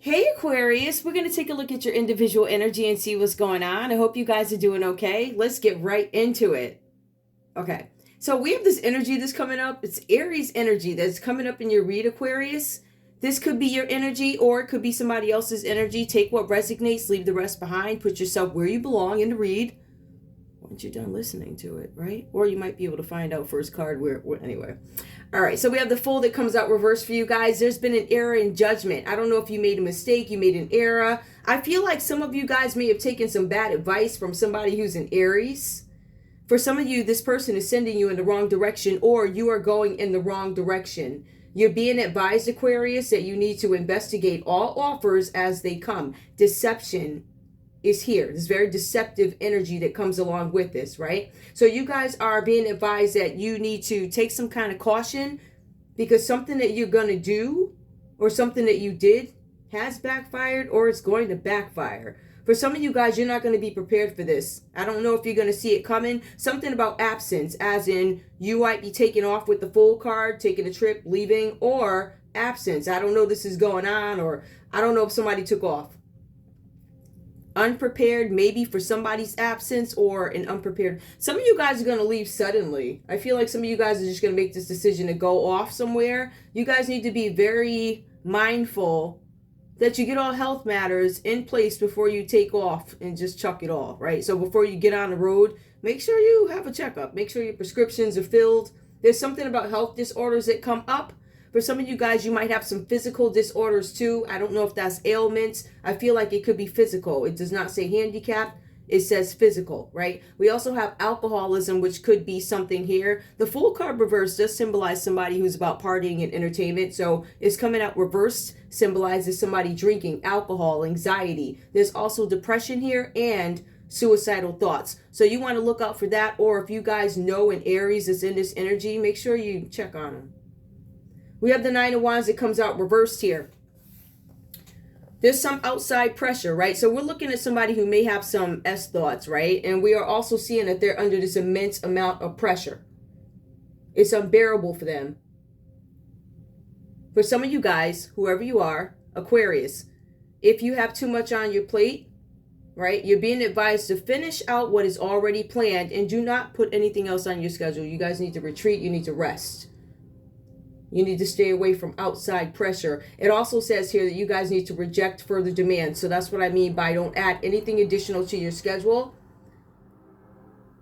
Hey Aquarius, we're going to take a look at your individual energy and see what's going on. I hope you guys are doing okay. Let's get right into it. Okay, so we have this energy that's coming up. It's Aries energy that's coming up in your read, Aquarius. This could be your energy or it could be somebody else's energy. Take what resonates, leave the rest behind. Put yourself where you belong in the read once you're done listening to it, right? Or you might be able to find out first card where anyway. All right, so we have the Fool that comes out reversed for you guys. There's been an error in judgment. I don't know if you made a mistake, you made an error. I feel like some of you guys may have taken some bad advice from somebody who's an Aries. For some of you, this person is sending you in the wrong direction, or you are going in the wrong direction. You're being advised, Aquarius, that you need to investigate all offers as they come. Deception is here. This very deceptive energy that comes along with this, right? So you guys are being advised that you need to take some kind of caution because something that you're going to do or something that you did has backfired or it's going to backfire. For some of you guys, you're not going to be prepared for this. I don't know if you're going to see it coming. Something about absence, as in you might be taking off with the Fool card, taking a trip, leaving, or absence. I don't know this is going on, or I don't know if somebody took off. Unprepared, maybe for somebody's absence, or an unprepared. Some of you guys are going to leave suddenly. I feel like some of you guys are just going to make this decision to go off somewhere. You guys need to be very mindful that you get all health matters in place before you take off and just chuck it all, right? So before you get on the road, make sure you have a checkup. Make sure your prescriptions are filled. There's something about health disorders that come up. For some of you guys, you might have some physical disorders too. I don't know if that's ailments. I feel like it could be physical. It does not say handicap. It says physical, right? We also have alcoholism, which could be something here. The Fool card reverse does symbolize somebody who's about partying and entertainment. So it's coming out reversed, symbolizes somebody drinking, alcohol, anxiety. There's also depression here and suicidal thoughts. So you want to look out for that. Or if you guys know an Aries is in this energy, make sure you check on them. We have the Nine of Wands that comes out reversed here. There's some outside pressure, right? So we're looking at somebody who may have some S thoughts, right? And we are also seeing that they're under this immense amount of pressure. It's unbearable for them. For some of you guys, whoever you are, Aquarius, if you have too much on your plate, right, you're being advised to finish out what is already planned and do not put anything else on your schedule. You guys need to retreat. You need to rest. You need to stay away from outside pressure. It also says here that you guys need to reject further demands. So that's what I mean by don't add anything additional to your schedule.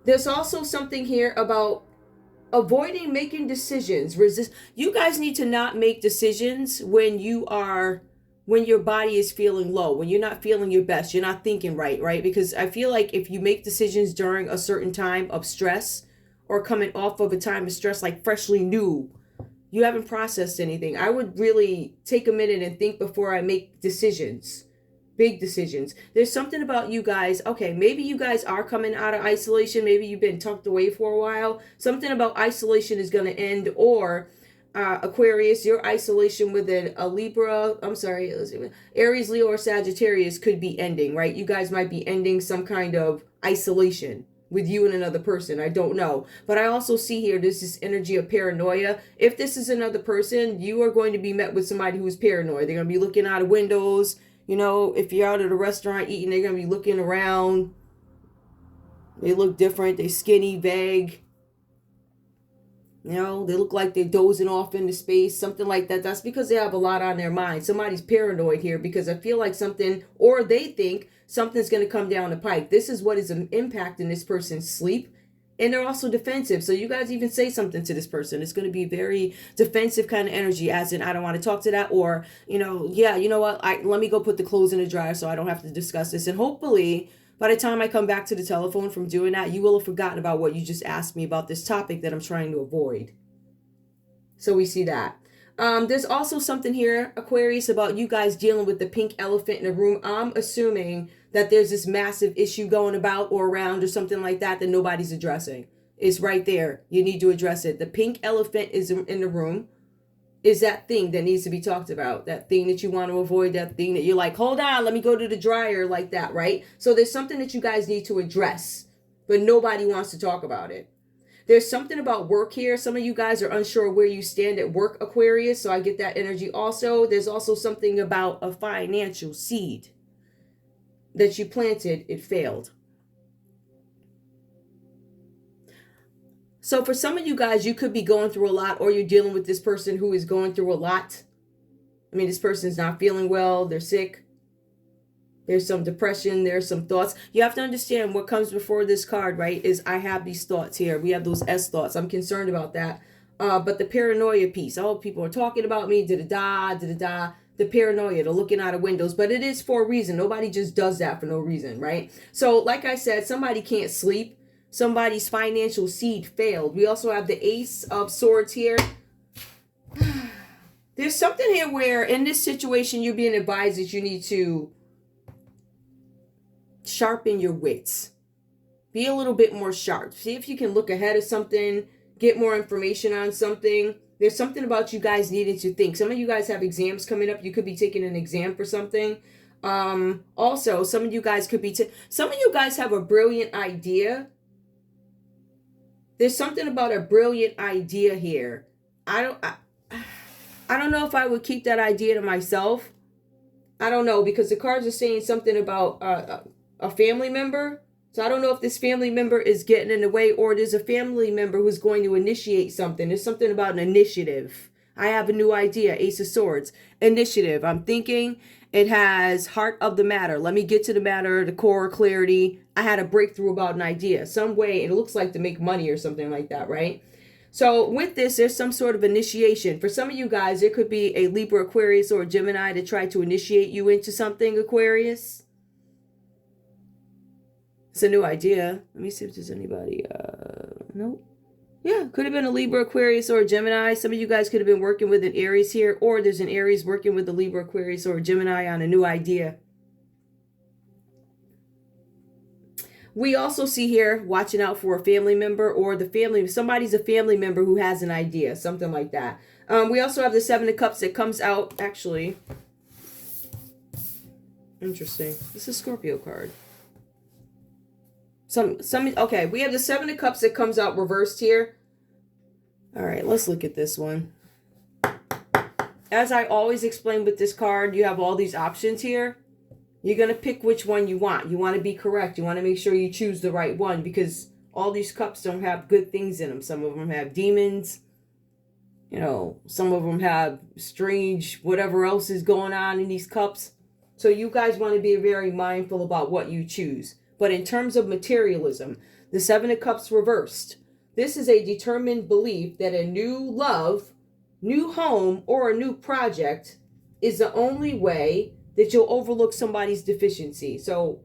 There's also something here about avoiding making decisions. You guys need to not make decisions when your body is feeling low, when you're not feeling your best, you're not thinking right? Because I feel like if you make decisions during a certain time of stress or coming off of a time of stress, like freshly new, you haven't processed anything. I would really take a minute and think before I make decisions, big decisions. There's something about you guys. Okay, maybe you guys are coming out of isolation. Maybe you've been tucked away for a while. Something about isolation is going to end, or Aquarius, your isolation with Aries, Leo, or Sagittarius could be ending, right? You guys might be ending some kind of isolation with you and another person. I don't know. But I also see here, there's this energy of paranoia. If this is another person, you are going to be met with somebody who's paranoid. They're going to be looking out of windows. You know, if you're out at a restaurant eating, they're going to be looking around. They look different. They're skinny, vague. You know, they look like they're dozing off into space, something like that. That's because they have a lot on their mind. Somebody's paranoid here because I feel like something, or they think something's going to come down the pike. This is what is impacting this person's sleep. And they're also defensive. So you guys even say something to this person. It's going to be very defensive kind of energy, as in, I don't want to talk to that. Or, you know, yeah, you know what? Let me go put the clothes in the dryer so I don't have to discuss this. And hopefully, by the time I come back to the telephone from doing that, you will have forgotten about what you just asked me about this topic that I'm trying to avoid. So we see that. There's also something here, Aquarius, about you guys dealing with the pink elephant in the room. I'm assuming that there's this massive issue going about or around or something like that nobody's addressing. It's right there. You need to address it. The pink elephant is in the room. Is that thing that needs to be talked about, that thing that you want to avoid, that thing that you're like, hold on, let me go to the dryer, like that, right? So there's something that you guys need to address, but nobody wants to talk about it. There's something about work here. Some of you guys are unsure where you stand at work, Aquarius, so I get that energy also. There's also something about a financial seed that you planted, it failed. So for some of you guys, you could be going through a lot, or you're dealing with this person who is going through a lot. I mean, this person's not feeling well, they're sick. There's some depression, there's some thoughts. You have to understand what comes before this card, right, is I have these thoughts here. We have those S thoughts. I'm concerned about that. But the paranoia piece, oh, people are talking about me, da-da-da, da-da-da. The paranoia, the looking out of windows. But it is for a reason. Nobody just does that for no reason, right? So like I said, somebody can't sleep. Somebody's financial seed failed. We also have the Ace of Swords here. There's something here where in this situation you're being advised that you need to sharpen your wits. Be a little bit more sharp. See if you can look ahead of something, get more information on something. There's something about you guys needing to think. Some of you guys have exams coming up. You could be taking an exam for something. Also, some of you guys could be some of you guys have a brilliant idea. There's something about a brilliant idea here. I don't know if I would keep that idea to myself. I don't know, because the cards are saying something about a family member. So I don't know if this family member is getting in the way, or there's a family member who's going to initiate something. There's something about an initiative. I have a new idea. Ace of Swords. Initiative. I'm thinking. It has heart of the matter. Let me get to the matter, the core, clarity. I had a breakthrough about an idea. Some way, it looks like to make money or something like that, right? So with this, there's some sort of initiation. For some of you guys, there could be a Libra, Aquarius, or a Gemini to try to initiate you into something, Aquarius. It's a new idea. Let me see if there's anybody. Nope. Yeah, could have been a Libra, Aquarius, or a Gemini. Some of you guys could have been working with an Aries here, or there's an Aries working with a Libra, Aquarius, or a Gemini on a new idea. We also see here watching out for a family member, or the family, somebody's a family member who has an idea, something like that. We also have the Seven of Cups that comes out, actually. Interesting. This is a Scorpio card. Okay, we have the Seven of Cups that comes out reversed here. All right, let's look at this one. As I always explain with this card, you have all these options here. You're going to pick which one you want. You want to be correct. You want to make sure you choose the right one, because all these cups don't have good things in them. Some of them have demons. You know, some of them have strange whatever else is going on in these cups. So you guys want to be very mindful about what you choose. But in terms of materialism, the Seven of Cups reversed. This is a determined belief that a new love, new home, or a new project is the only way that you'll overlook somebody's deficiency. So,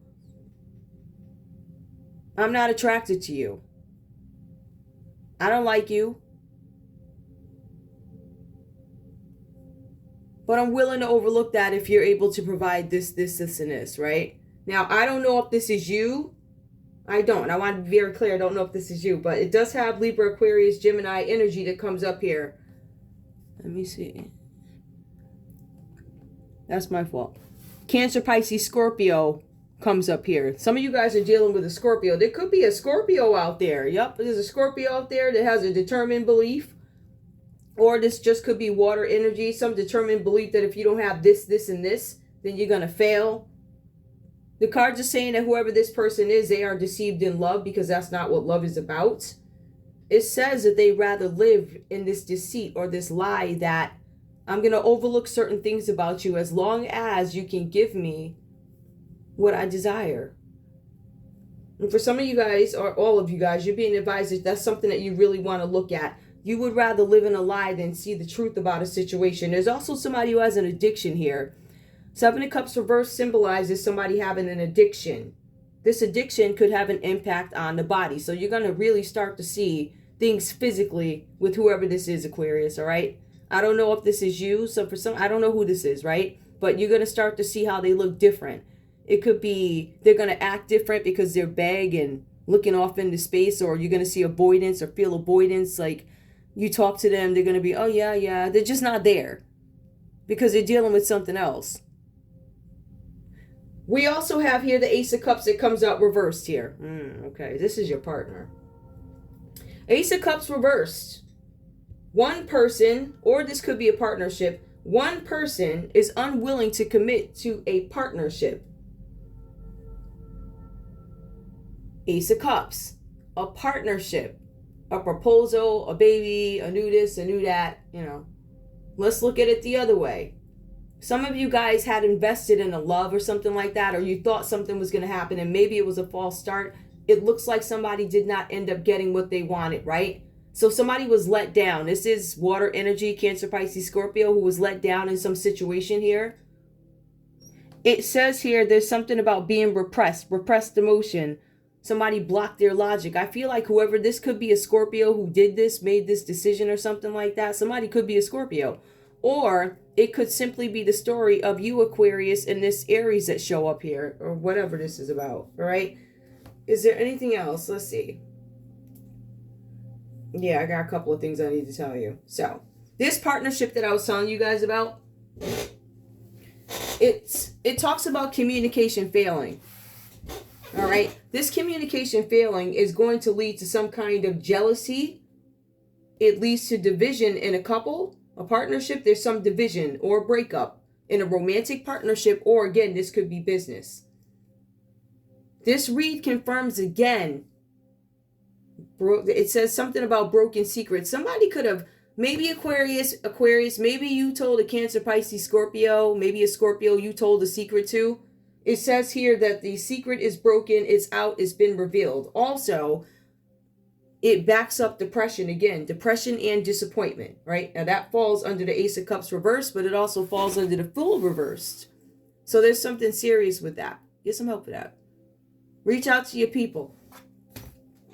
I'm not attracted to you. I don't like you. But I'm willing to overlook that if you're able to provide this, and this, right? Now, I don't know if this is you. I don't. I want to be very clear. I don't know if this is you. But it does have Libra, Aquarius, Gemini energy that comes up here. Let me see. That's my fault. Cancer, Pisces, Scorpio comes up here. Some of you guys are dealing with a Scorpio. There could be a Scorpio out there. Yep, there's a Scorpio out there that has a determined belief. Or this just could be water energy. Some determined belief that if you don't have this, and this, then you're going to fail. The cards are saying that whoever this person is, they are deceived in love, because that's not what love is about. It says that they rather live in this deceit or this lie that I'm going to overlook certain things about you as long as you can give me what I desire. And for some of you guys, or all of you guys, you're being advised that that's something that you really want to look at. You would rather live in a lie than see the truth about a situation. There's also somebody who has an addiction here. Seven of Cups reverse symbolizes somebody having an addiction. This addiction could have an impact on the body. So you're going to really start to see things physically with whoever this is, Aquarius, all right? I don't know if this is you. So for some, I don't know who this is, right? But you're going to start to see how they look different. It could be they're going to act different because they're vague and looking off into space, or you're going to see avoidance or feel avoidance. Like you talk to them, they're going to be, oh, yeah. They're just not there because they're dealing with something else. We also have here the Ace of Cups that comes out reversed here. Okay, this is your partner. Ace of Cups reversed. One person, or this could be a partnership, one person is unwilling to commit to a partnership. Ace of Cups, a partnership, a proposal, a baby, a new this, a new that, you know. Let's look at it the other way. Some of you guys had invested in a love or something like that, or you thought something was going to happen and maybe it was a false start. It looks like somebody did not end up getting what they wanted, right? So somebody was let down. This is water energy, Cancer, Pisces, Scorpio, who was let down in some situation here. It says here there's something about being repressed emotion. Somebody blocked their logic. I feel like whoever, this could be a Scorpio who did this, made this decision or something like that. Somebody could be a Scorpio. Or it could simply be the story of you, Aquarius, and this Aries that show up here, or whatever this is about, all right? Is there anything else? Let's see. Yeah, I got a couple of things I need to tell you. So, this partnership that I was telling you guys about, it talks about communication failing. All right, this communication failing is going to lead to some kind of jealousy. It leads to division in a couple, a partnership. There's some division or breakup in a romantic partnership, or again, this could be business. This read confirms again. It says something about broken secrets. Somebody could have, maybe Aquarius, maybe you told a Cancer, Pisces, Scorpio, maybe a Scorpio you told a secret to. It says here that the secret is broken, it's out, it's been revealed. Also, it backs up depression again, depression and disappointment, right? Now that falls under the Ace of Cups reversed, but it also falls under the Fool reversed. So there's something serious with that. Get some help with that. Reach out to your people.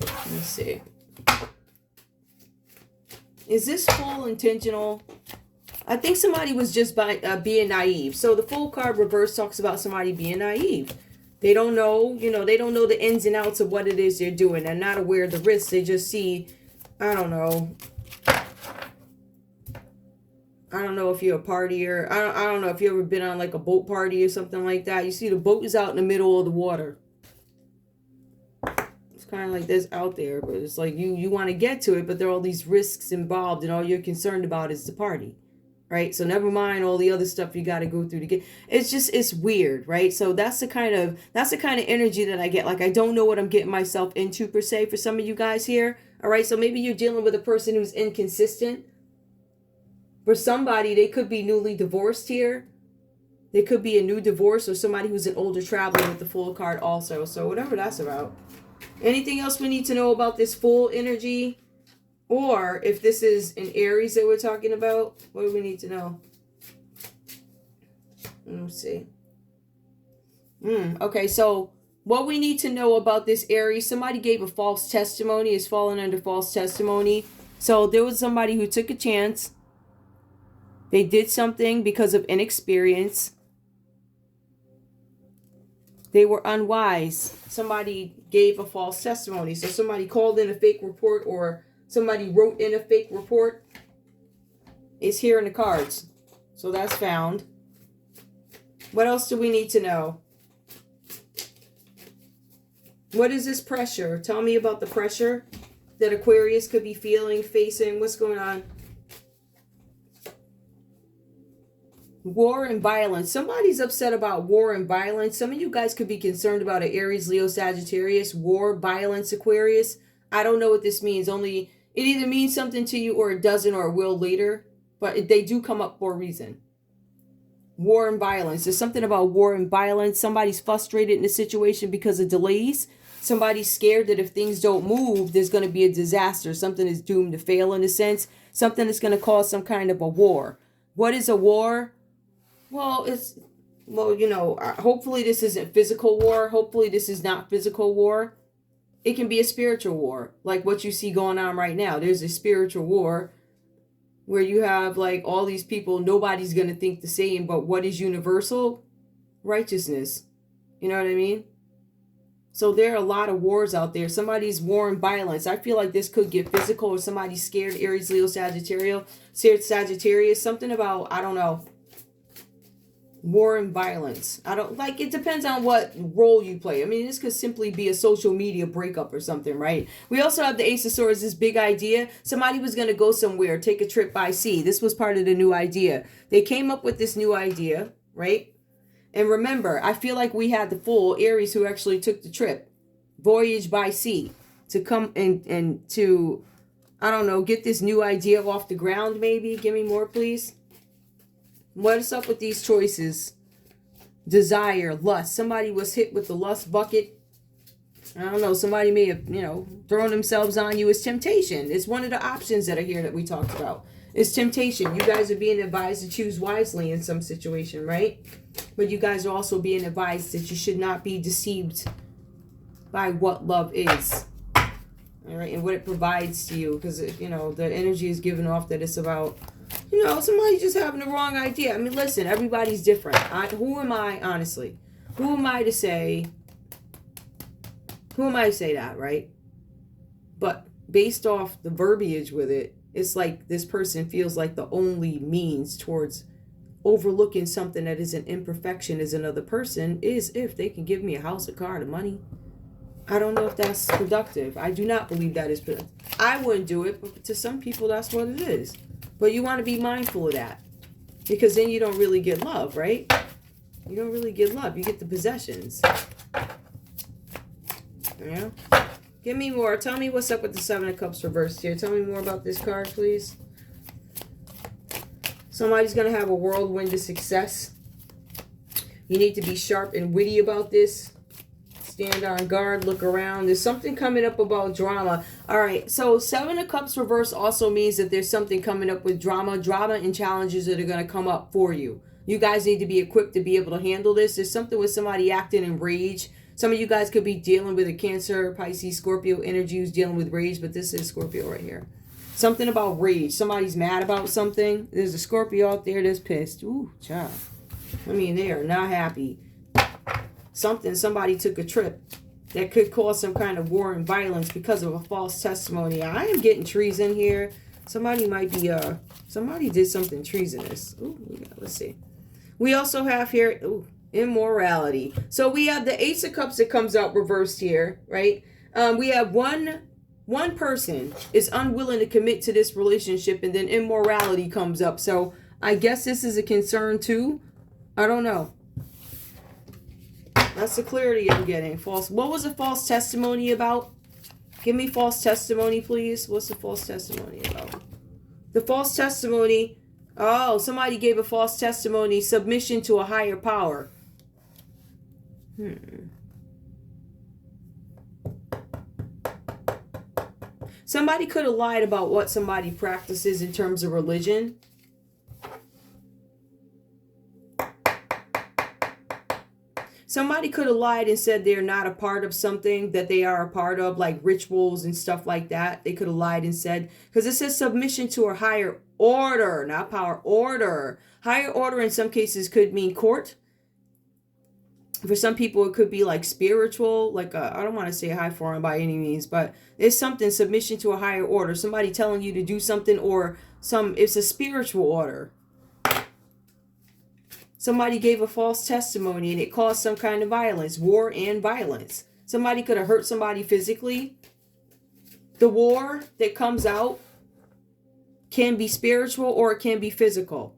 Let me see. Is this Fool intentional? I think somebody was just being naive. So the Fool card reverse talks about somebody being naive. They don't know, they don't know the ins and outs of what it is they're doing. They're not aware of the risks. They just see, I don't know if you're a partier. I don't know if you ever been on like a boat party or something like that. You see the boat is out in the middle of the water. It's kind of like this out there, but it's like you want to get to it, but there are all these risks involved, and all you're concerned about is the party. Right? So never mind all the other stuff you got to go through to get. It's weird, right? So that's the kind of energy that I get. Like, I don't know what I'm getting myself into per se for some of you guys here. All right? So maybe you're dealing with a person who's inconsistent. For somebody, they could be newly divorced here. They could be a new divorce, or somebody who's an older traveler with the Fool card also. So whatever that's about. Anything else we need to know about this Fool energy? Or if this is an Aries that we're talking about, what do we need to know? Let's see. Okay, so what we need to know about this Aries, somebody gave a false testimony, is falling under false testimony. So there was somebody who took a chance. They did something because of inexperience. They were unwise. Somebody gave a false testimony. So somebody called in a fake report, or somebody wrote in a fake report. Is here in the cards. So that's found. What else do we need to know? What is this pressure? Tell me about the pressure that Aquarius could be feeling, facing. What's going on? War and violence. Somebody's upset about war and violence. Some of you guys could be concerned about an Aries, Leo, Sagittarius. War, violence, Aquarius. I don't know what this means. Only it either means something to you or it doesn't, or it will later. But they do come up for a reason. War and violence. There's something about war and violence. Somebody's frustrated in a situation because of delays. Somebody's scared that if things don't move, there's going to be a disaster. Something is doomed to fail in a sense. Something that's going to cause some kind of a war. What is a war? Well, hopefully this isn't physical war. Hopefully this is not physical war. It can be a spiritual war, like what you see going on right now. There's a spiritual war where you have like all these people, nobody's going to think the same, but what is universal? Righteousness. You know what I mean? So there are a lot of wars out there. Somebody's war and violence. I feel like this could get physical, or somebody's scared. Aries, Leo, Sagittarius. Something about, I don't know. War and violence. I don't like, it depends on what role you play. I mean, this could simply be a social media breakup or something, right? We also have the Ace of Swords, this big idea. Somebody was going to go somewhere, take a trip by sea. This was part of the new idea. They came up with this new idea, right? And remember, I feel like we had the full Aries who actually took the trip, voyage by sea, to come and to, I don't know, get this new idea off the ground maybe. Give me more, please. What's up with these choices? Desire, lust. Somebody was hit with the lust bucket. I don't know. Somebody may have, thrown themselves on you. It's temptation. It's one of the options that are here that we talked about. It's temptation. You guys are being advised to choose wisely in some situation, right? But you guys are also being advised that you should not be deceived by what love is. All right, and what it provides to you. Because, the energy is given off that it's about, somebody just having the wrong idea. I mean, listen, everybody's different. Who am I, honestly? Who am I to say that, right? But based off the verbiage with it, it's like this person feels like the only means towards overlooking something that is an imperfection as another person is if they can give me a house, a car, and money. I don't know if that's productive. I do not believe that is productive. I wouldn't do it, but to some people, that's what it is. But you want to be mindful of that, because then you don't really get love, right? You don't really get love. You get the possessions. Yeah. Give me more. Tell me what's up with the Seven of Cups reversed here. Tell me more about this card, please. Somebody's going to have a whirlwind of success. You need to be sharp and witty about this. Stand on guard, look around. There's something coming up about drama. All right, so Seven of Cups reverse also means that there's something coming up with drama and challenges that are going to come up for you. You guys need to be equipped to be able to handle this. There's something with somebody acting in rage. Some of you guys could be dealing with a Cancer, Pisces, Scorpio energy who's dealing with rage, but this is Scorpio right here. Something about rage. Somebody's mad about something. There's a Scorpio out there that's pissed. Ooh, child. I mean, they are not happy. Somebody took a trip that could cause some kind of war and violence because of a false testimony. I am getting treason here. Somebody might be, somebody did something treasonous. Ooh, let's see. We also have here, immorality. So we have the Ace of Cups that comes out reversed here, right? We have one person is unwilling to commit to this relationship, and then immorality comes up. So I guess this is a concern too. I don't know. That's the clarity I'm getting. False. What was a false testimony about? Give me false testimony, please. What's the false testimony about? The false testimony. Oh, somebody gave a false testimony. Submission to a higher power. Somebody could have lied about what somebody practices in terms of religion. Somebody could have lied and said they're not a part of something that they are a part of, like rituals and stuff like that. They could have lied and said, because it says submission to a higher order, not power, order. Higher order in some cases could mean court. For some people, it could be like spiritual, like I don't want to say high form by any means, but it's something, submission to a higher order. Somebody telling you to do something, or it's a spiritual order. Somebody gave a false testimony and it caused some kind of violence, war and violence. Somebody could have hurt somebody physically. The war that comes out can be spiritual or it can be physical.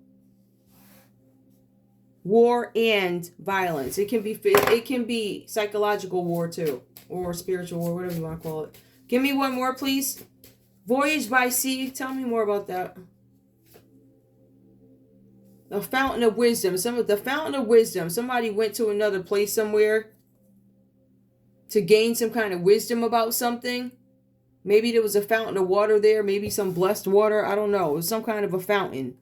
War and violence. It can be psychological war too, or spiritual war, whatever you want to call it. Give me one more, please. Voyage by sea. Tell me more about that. The fountain of wisdom. The fountain of wisdom. Somebody went to another place somewhere to gain some kind of wisdom about something. Maybe there was a fountain of water there. Maybe some blessed water. I don't know. It was some kind of a fountain.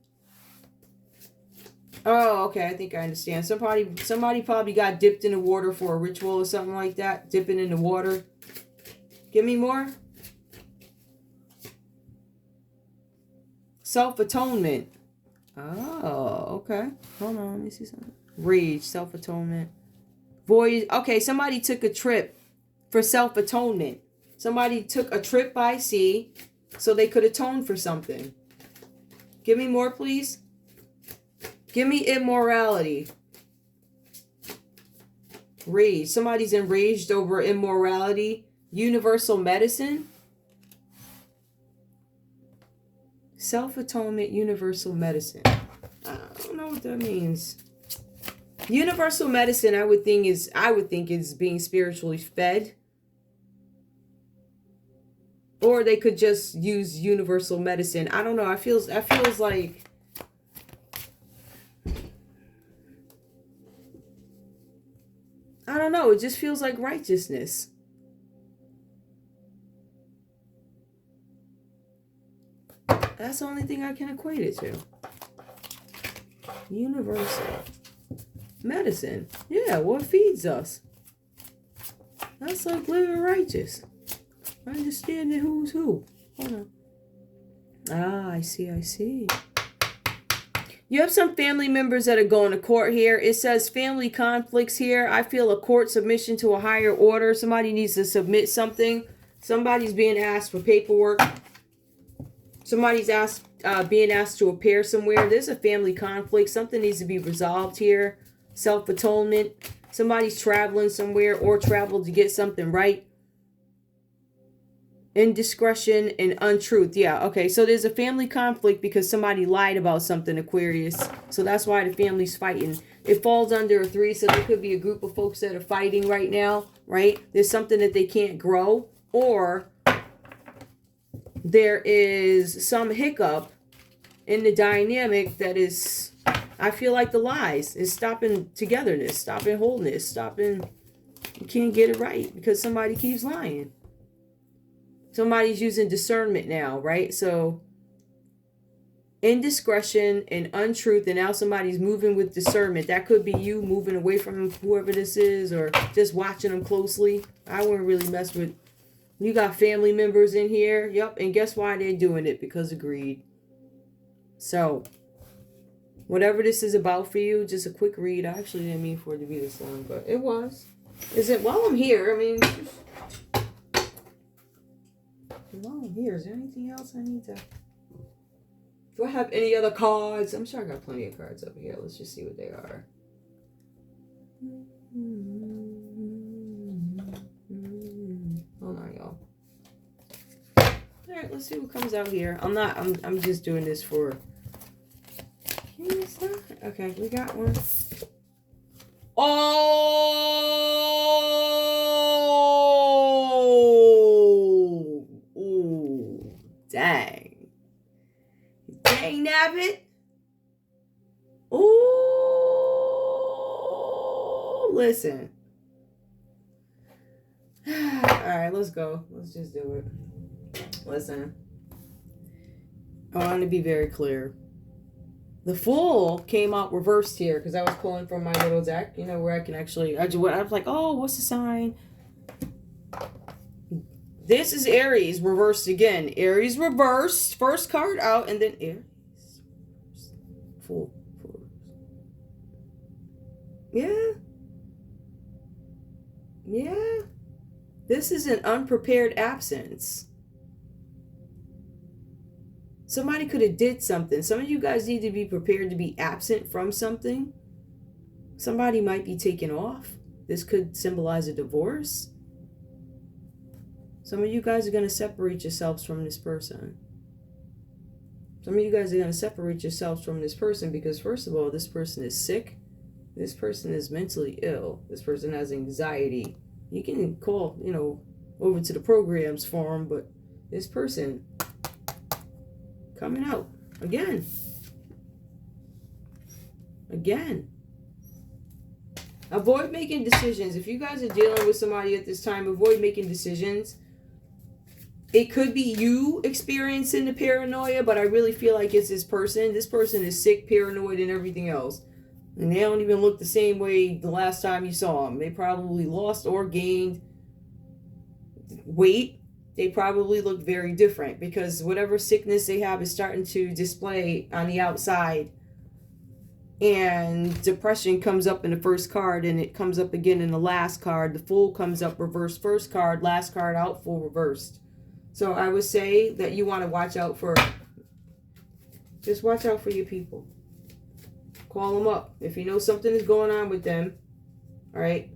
Oh, okay. I think I understand. Somebody probably got dipped in the water for a ritual or something like that. Dipping in the water. Give me more. Self-atonement. Oh, okay. Hold on. Let me see something. Rage. Self-atonement. Voyage. Okay, somebody took a trip for self-atonement. Somebody took a trip by sea so they could atone for something. Give me more, please. Give me immorality. Rage. Somebody's enraged over immorality. Universal medicine. Self-atonement, universal medicine. I don't know what that means. Universal medicine, I would think is being spiritually fed. Or they could just use universal medicine. I don't know. I feels like I don't know. It just feels like righteousness. That's the only thing I can equate it to. Universal medicine. Yeah, what feeds us? That's like living righteous. Understanding who's who. Hold on. Ah, I see. You have some family members that are going to court here. It says family conflicts here. I feel a court submission to a higher order. Somebody needs to submit something. Somebody's being asked for paperwork. Somebody's being asked to appear somewhere. There's a family conflict. Something needs to be resolved here. Self-atonement. Somebody's traveling somewhere or traveled to get something right. Indiscretion and untruth. Yeah, okay. So there's a family conflict because somebody lied about something, Aquarius. So that's why the family's fighting. It falls under a 3, so there could be a group of folks that are fighting right now, right? There's something that they can't grow, or there is some hiccup in the dynamic that is, I feel like the lies is stopping togetherness, stopping wholeness, stopping, you can't get it right because somebody keeps lying. Somebody's using discernment now, right? So indiscretion and untruth, and now somebody's moving with discernment. That could be you moving away from whoever this is, or just watching them closely. I wouldn't really mess with. You got family members in here. Yep. And guess why they're doing it? Because of greed. So whatever this is about for you, just a quick read. I actually didn't mean for it to be this long, but it was. Is it while I'm here? I mean, while I'm here, is there anything else I need to... Do I have any other cards? I'm sure I got plenty of cards over here. Let's just see what they are. Hold on, y'all. Alright, let's see what comes out here. I'm just doing this for... Okay, we got one. Oh! Ooh, dang. Dang, nabbit. Ooh, listen. Alright, let's go. Let's just do it. Listen. I want to be very clear. The Fool came out reversed here because I was pulling from my little deck, you know, where I can actually, I was like, oh, what's the sign? This is Aries reversed again. Aries reversed, first card out, and then Aries. Fool. Yeah. Yeah. This is an unprepared absence. Somebody could have did something. Some of you guys need to be prepared to be absent from something. Somebody might be taken off. This could symbolize a divorce. Some of you guys are going to separate yourselves from this person. Some of you guys are going to separate yourselves from this person because, first of all, this person is sick. This person is mentally ill. This person has anxiety. You can call, you know, over to the programs for them, but this person coming out again. Avoid making decisions. If you guys are dealing with somebody at this time, avoid making decisions. It could be you experiencing the paranoia, but I really feel like it's this person. This person is sick, paranoid, and everything else. And they don't even look the same way the last time you saw them. They probably lost or gained weight. They probably look very different because whatever sickness they have is starting to display on the outside. And depression comes up in the first card, and it comes up again in the last card. The Fool comes up reversed, first card, last card out, Fool reversed. So I would say that you want to watch out for, just watch out for your people. Call them up. If you know something is going on with them, all right,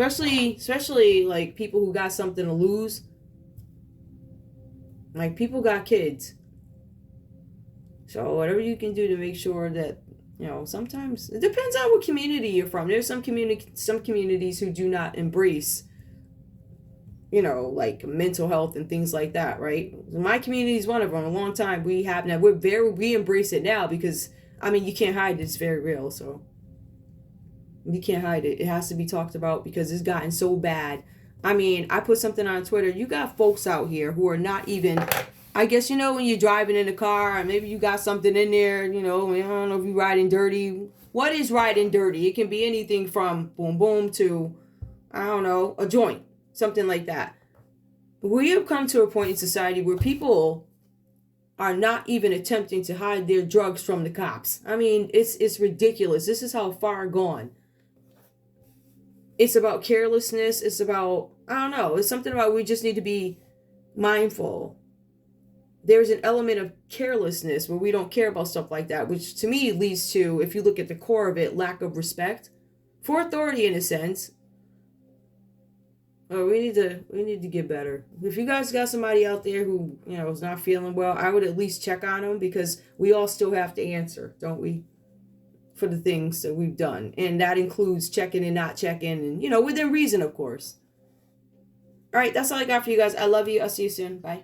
Especially like people who got something to lose. Like people got kids. So whatever you can do to make sure that, you know, sometimes it depends on what community you're from. There's some communities who do not embrace, you know, like mental health and things like that, right? My community is one of them. A long time we have now. We embrace it now because I mean you can't hide it. It's very real. So you can't hide it. It has to be talked about because it's gotten so bad. I mean, I put something on Twitter. You got folks out here who are not even, I guess, you know, when you're driving in a car and maybe you got something in there, you know, I don't know if you're riding dirty. What is riding dirty? It can be anything from boom boom to, I don't know, a joint, something like that. We have come to a point in society where people are not even attempting to hide their drugs from the cops. I mean, it's ridiculous. This is how far gone. It's about carelessness. It's about, I don't know, it's something about we just need to be mindful. There's an element of carelessness where we don't care about stuff like that, which to me leads to, if you look at the core of it, lack of respect for authority in a sense. Oh, we need to get better. If you guys got somebody out there who, you know, is not feeling well, I would at least check on them because we all still have to answer, don't we? For the things that we've done. And that includes checking and not checking and, you know, within reason, of course. All right, that's all I got for you guys. I love you. I'll see you soon. Bye.